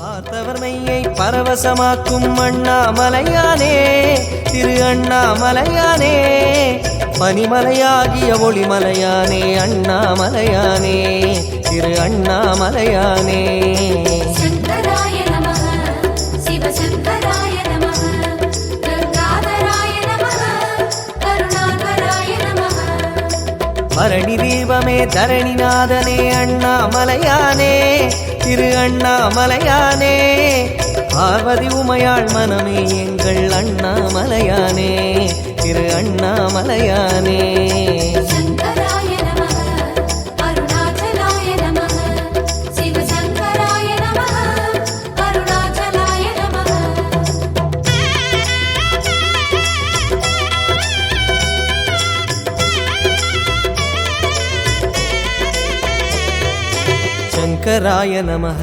பார்த்தவர் மெய்யை பரவசமாக்கும் அண்ணாமலையானே, திரு அண்ணாமலையானே, பனிமலையாகிய ஒளிமலையானே, அண்ணாமலையானே, திரு அண்ணாமலையானே. சங்கராய நமः, சிவசங்கராய நமः, கங்காதராய நமः, கருணாகராய நமः. பரணி தீபமே தரணிநாதனே, அண்ணாமலையானே, திரு அண்ணாமலையானே, பார்வதி உமையாள் மனமே எங்கள் அண்ணாமலையானே, திரு அண்ணாமலையானே. சங்கராய நமः, அருணாச்சலாய நமः, சிவசங்கராய நமः, கருணாச்சலாய நமः. சங்கராய நமः,